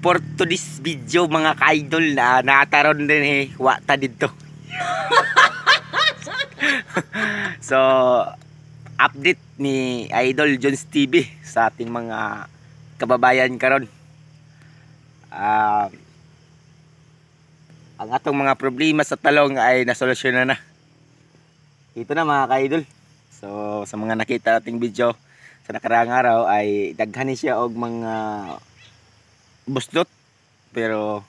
for today's video mga ka-idol na nataron din wata dito. So update ni Idol Jones TV sa ating mga kababayan karon. Ang atong mga problema sa talong ay nasolusyonan na. Ito na mga ka-idol. So sa mga nakita nating video sa nakaraang araw ay daghan siya og mga busdot, pero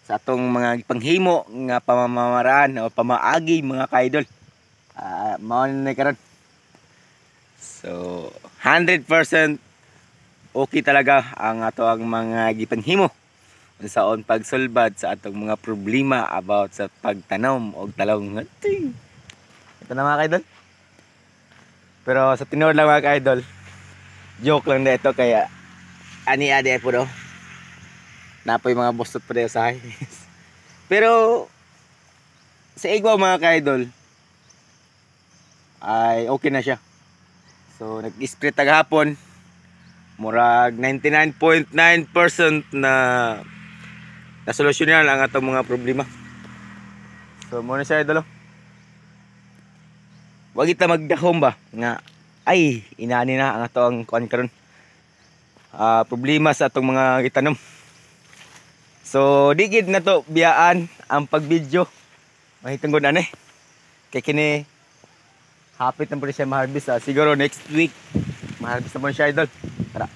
sa atong mga panghimo nga pamamaraan o pamaagi mga ka-idol, mao na karon. So 100% okay talaga ang ato ang mga gipanghimo unsaon pagsulbad sa atong mga problema about sa pagtanom og talong. Ito na mga ka-idol. Pero sa tinod lang mga ka-idol, joke lang na ito, kaya ani-adi po do. Napoy mga bustot pa rin sa pero sa igwa mga ka-idol ay okay na siya. So nag-spray tagahapon, murag 99.9% na nasolusyonan ang atong mga problema. So muna siya idol. Wag kita magdahom ba nga ay inani na ang atong kuan karon. Problema sa atong mga gitanom. So digid na to biyaan ang pagvideo. Mahitungod ani. Kay kini hapit na po siya ma-harvest. Siguro next week ma-harvest na po siya idol. Tara.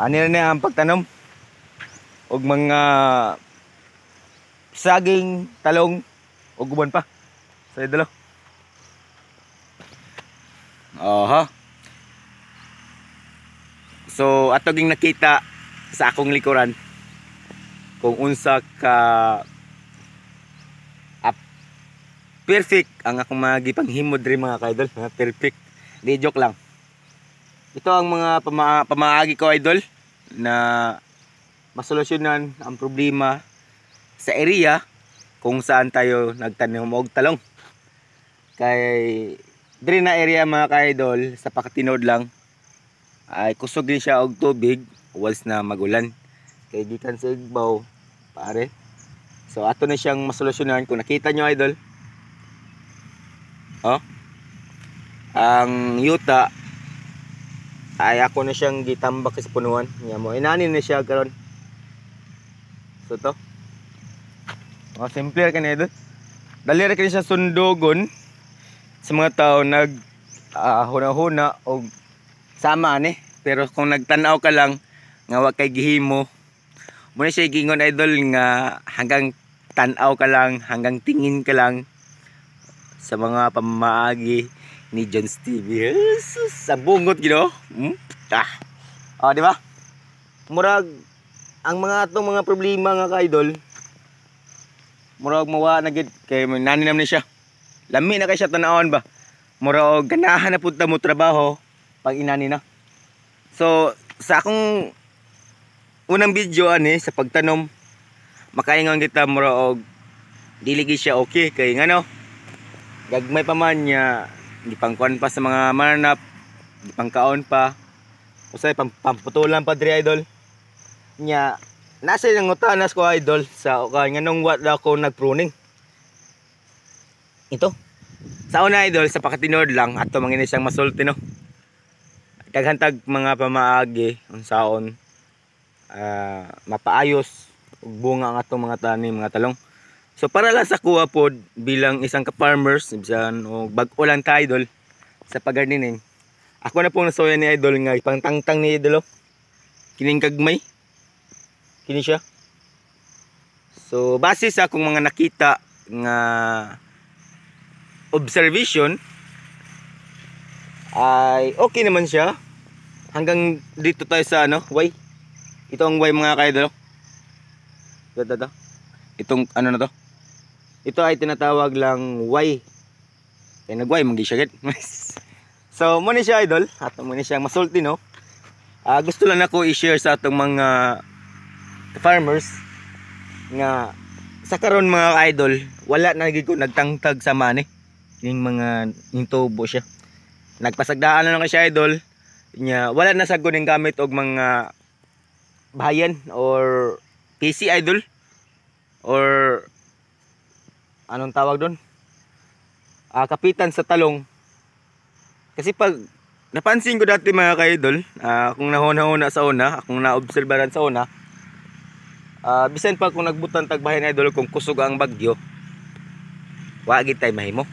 Ani na ang pagtanom og mga saging, talong ug guban pa. So idol. So ato ging nakita sa akong likuran kung unsa ka perfect ang akong mga gipanghimo diri mga ka-idol. Perfect. Di joke lang. Ito ang mga pamaagi ko idol na masolusyonan ang problema sa area kung saan tayo nagtanim og talong. Kay diri na area mga ka-idol sa pakatinod lang ay kusog din siya og tubig once na magulan. Kay gikan sa igbaw pare. So ato na siyang masolusyonan. Kung nakita nyo idol, ang yuta ay ako na siyang gitambak sa punuan niya mo. Inani na siya karon. So to. Simple ka na idol. Dali ra kini siya sundugon sa mga tao nag huna-huna o sama ani. Pero kung nagtanaw ka lang nga wa kay gihimo, muna siya gingon idol nga hanggang tanaw ka lang, hanggang tingin ka lang sa mga pamamaagi ni Jones TV. Sa bungot gino. Di ba? Murag ang mga atong mga problema nga ka-idol, murag mawa na gid kay naninam ni siya. Lami na kay siya tanawon ba. Murag ganahan na pud ta mo trabaho pag inani na. So sa akong unang video ani sa pagtanom, makaingon kita murag dili gid siya okay kay ngano gagmay pa man niya, gipangkuan pa sa mga mananap, gipangkaon pa usay pamputulan pa diri idol nya. Nasa yung utanas ko idol sa nganong wat ako nagpruning ito sa una idol sa pakatinod lang ato mangini siyang masulti no. Daghantag mga pamaagi unsaon mapaayos ug bunga ang atong mga tanim, mga talong. So para lang sa kuha pod bilang isang ka-farmers bisan og bag-o lang ta idol sa pag-gardening, ako na pong nasuyan ni idol nga ipangtangtang ni idol kining kagmay kini siya. So base sa akong mga nakita nga observation ay okay naman siya hanggang dito tayo sa Y. Ito ang Y mga ka-idol. Itong ano na to. Ito ay tinatawag lang Y. Kaya nag-Y mong gisyaget. So muna siya idol. At muna siya masulti no. Gusto lang ako i-share sa atong mga farmers nga sa karon mga ka-idol wala na gid ko nagtangtag sa mani. Yung mga tubo siya. Nagpasagdaan na lang siya idol. Nya wala na sagod ning gamit og mga bahayan or PC idol or anong tawag doon? Kapitan sa talong. Kasi pag napansin ko dati mga ka-idol, kung nahuna-huna sa una, akong naobserbahan sa una, bisan pa kung nagbutan tagbahin idol kung kusog ang bagyo, wagi tay mahimo.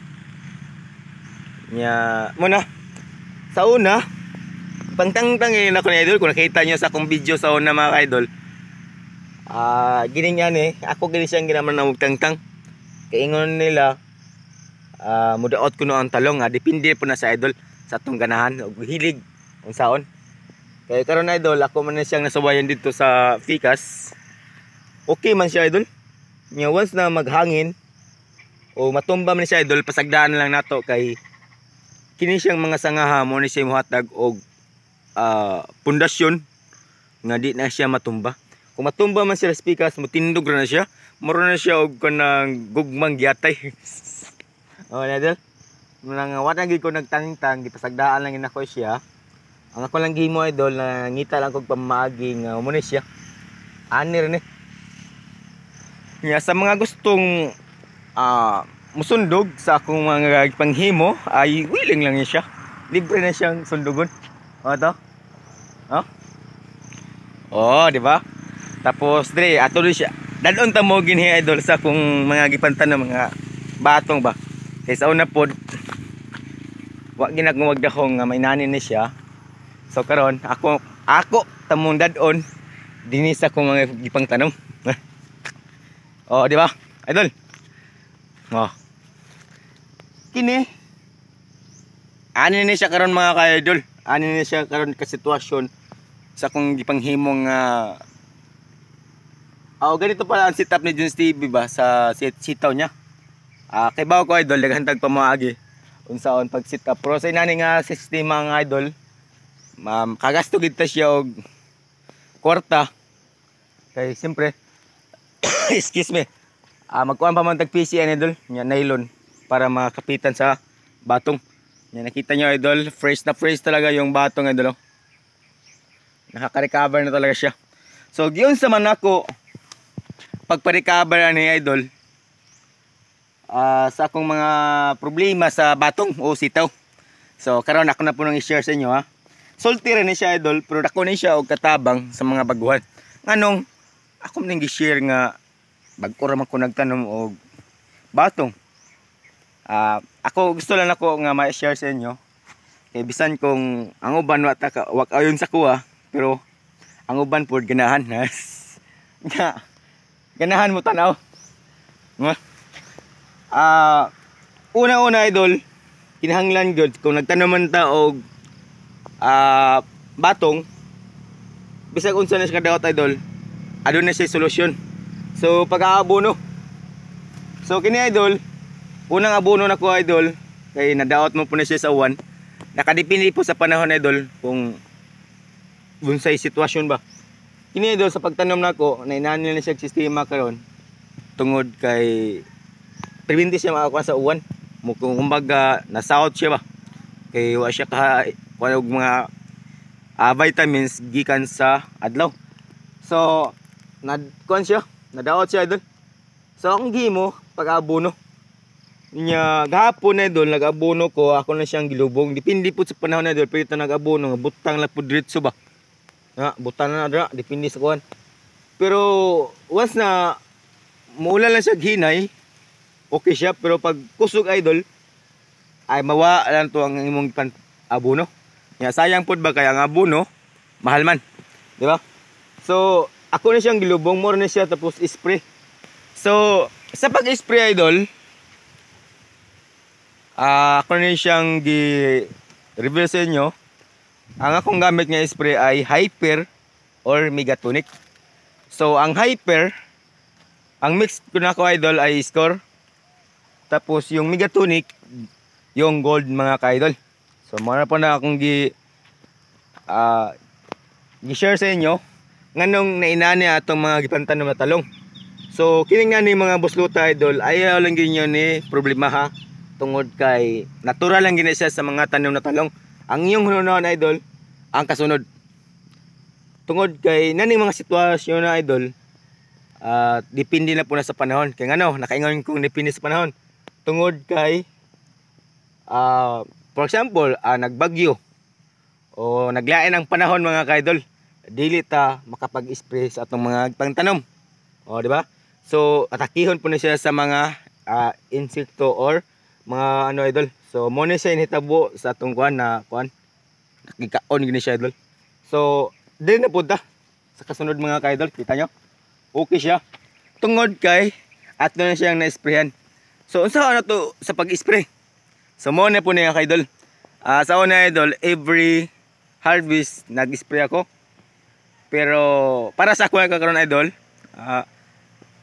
Nya muna sa una, pangtangtangin ako ni idol kung nakita niyo sa akong video sa una mga ka-idol. Gining yan ako gini siyang ginaman na magtangtang. Kaingon nila mudaot ko no ang talong depende po na sa idol sa atong ganahan ug hilig unsaon. Kaya karon idol ako man na siyang nasabayan dito sa Ficas. Okay man siya idol. Nya once na maghangin o matumba man siya idol, pasagdaan na lang nato kay kini siyang mga sangaha mo ni siya muhatag og pundasyon nga di na siya matumba. Kung matumba man siya sa Ficas, mutindog na siya. Moro na siya og kanang gugmang gyatay. Na idol. Nang wala gid ko nagtangtang, gipasagdaan lang inako siya. Ang ako lang gimo idol na ngita lang kog pamaagi nga mo ni siya. Ani rin sa mga gustong musundog sa akong mga panghimo ay willing lang siya. Libre na siyang sundugon. To? Di ba? Tapos dire ato rin siya. Dadon ta mo ginhi idol sa akong mga gipantan na mga batong ba. Kay sa una pod wa ginagumag dahong nga may nani ni siya. So karon ako tamong dadon dinhi sa akong mga gipangtanom. Di ba? Idol. Kini ani ni siya karon mga ka-idol. Ani ni siya karon ka sitwasyon sa akong gipanghimong ganito pala ang setup ni Jones TV ba sa sitaw niya. Kay bawo ko idol naghantag pa maagi unsaon pag sit up. Pero sa inani nga sistema nga idol, kagasto gid ta siya og kwarta. Kay siyempre excuse me. Magkuan pa man tag PC idol, nya nylon para makapitan sa batong. Nya nakita niyo idol, fresh na fresh talaga yung batong idol. Nakaka-recover na talaga siya. So giyon sa man ako pagpa-recover ni idol sa akong mga problema sa batong o sitaw. So karon ako na po nang i-share sa inyo Sulti rin siya idol, pero ako ni siya og katabang sa mga baguhan. Nganong ako man gi-share nga bag-o ra man ko nagtanom og batong. Ako gusto lang ako nga ma-share sa inyo. Kay bisan kung ang uban wa ta wag ayon sa kuha, pero ang uban pod ganahan. Ganahan mo tanaw. Una-una idol, kinahanglan gud kung nagtanaman ta og batong, bisag unsa na siya kadawat idol, adun na siya solusyon. So pag-aabono. So kini idol, unang abono na ko idol, kay nadaot mo po na siya sa uwan. Nakadepende po sa panahon idol kung unsay sitwasyon ba. Kini idol sa pagtanom nako, nainani na siya sistema karon tungod kay preventi siya makakuha sa uwan. Kumbaga na-south siya ba. Kay wa siya og mga vitamins gikan sa adlaw. So kuan siya, nadaot siya idol. So akong gimo pag-abono. Nya gahapon idol nag-abono ko, ako na siyang gilubong. Depende po sa panahon idol, pero ito nag-abono butang lang po diretso ba. Butang na dra, depende sa kuan. Pero once na muulan lang siya hinay, okay siya. Pero pag kusog idol, ay mawa lang to ang imong abono. Nya sayang pod ba kaya ang abono mahal man, di ba? So ako na siyang gilubong, more na siya tapos spray. So sa pag-spray idol, ako na siyang gi-review sa inyo. Ang akong gamit nga spray ay Hyper or Megatonic. So ang Hyper, ang mix ko na ko idol ay Score. Tapos yung Megatonic, yung Gold mga ka-idol. So muna po na akong gi-share sa inyo nganong nainani atong mga gipantanom na talong. So kining nga ni mga busluta idol, ayaw lang ginyo ni problema tungod kay natural lang gina siya sa mga tanom na talong. Ang iyong hunahon idol, ang kasunod. tungod kay naning mga sitwasyon na idol, depende na po na sa panahon. Kaya ngano, nakaingon kong depende sa panahon. Tungod kay for example, nagbagyo o naglain ang panahon mga ka-idol, dili ta makapag-spray sa atong mga pangtanom. O di ba? So atakihon po na siya sa mga insekto or mga ano idol. So mo na siya inhitabo sa atong kuan na kuan. Nakikaon gini siya idol. So dili na pud ta sa kasunod mga ka-idol, kita nyo? Okay siya. Tungod kay ato na siyang na-sprayhan. So unsa ano to sa pag-spray? So mo na po niya ka-idol. Sa una idol, every harvest nag-spray ako. Pero para sa ako karon idol,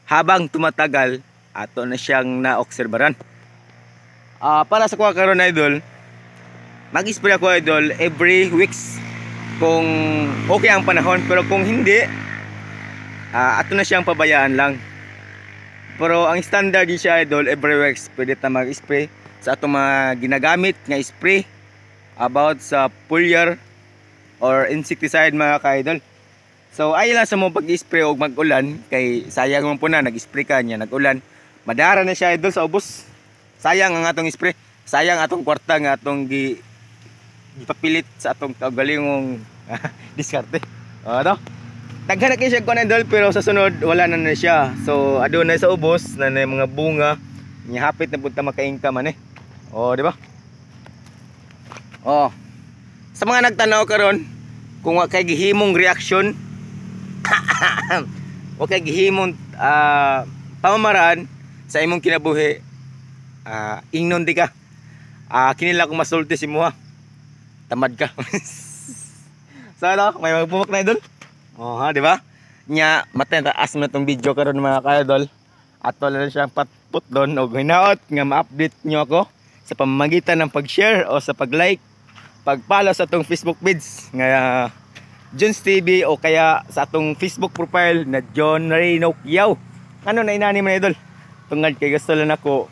habang tumatagal ato na siyang naobserbaran. Para sa ako karon idol, mag-spray ako idol every weeks kung okay ang panahon, pero kung hindi, ato na siyang pabayaan lang. Pero ang standard din siya idol, every weeks pwede ta mag-spray sa atong mga ginagamit nga spray about sa foliar or insecticide mga ka-idol. So ay lang sa mo pag-spray og mag-ulan kay sayang man po na nag-spray ka niya nag-ulan. Madara na siya idol sa ubos. Sayang ang atong spray. Sayang atong kwarta nga atong gipapilit sa atong kaugalingong diskarte. Ano? Daghan na kay siya kuan idol pero sa sunod wala na siya. So adunay sa ubos na mga bunga nya hapit na punta makaingka man di ba? Sa mga nagtanaw karon kung wa kay gihimong reaction wa kay gihimong pamamaraan sa imong kinabuhi, ingnon di ka. Kinila kung masulti si mo ha. Tamad ka. So ano, may magpumak na idol? Ha, di ba? Nya matay taas mo tong video karon mga ka-idol. Ato lang siyang patput doon og hinaot nga ma-update nyo ako sa pamamagitan ng pag-share o sa pag-like, pag-follow sa atong Facebook page nga Jones TV o kaya sa atong Facebook profile na John Reyno Kiyaw. Ano na inani man idol? Tungod kay gusto lang ako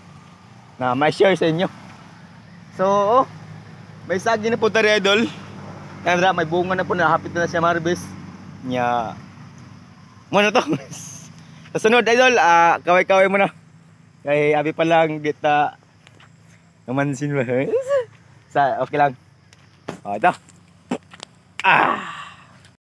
na ma-share sa inyo. So, may sagi na po tayo idol. Kaya may bunga na po na hapit na siya harvest. Nya muna to. Sa sunod idol, kaway-kaway muna. Kay abi pa lang kita namansin mo. Okay lang. Ito.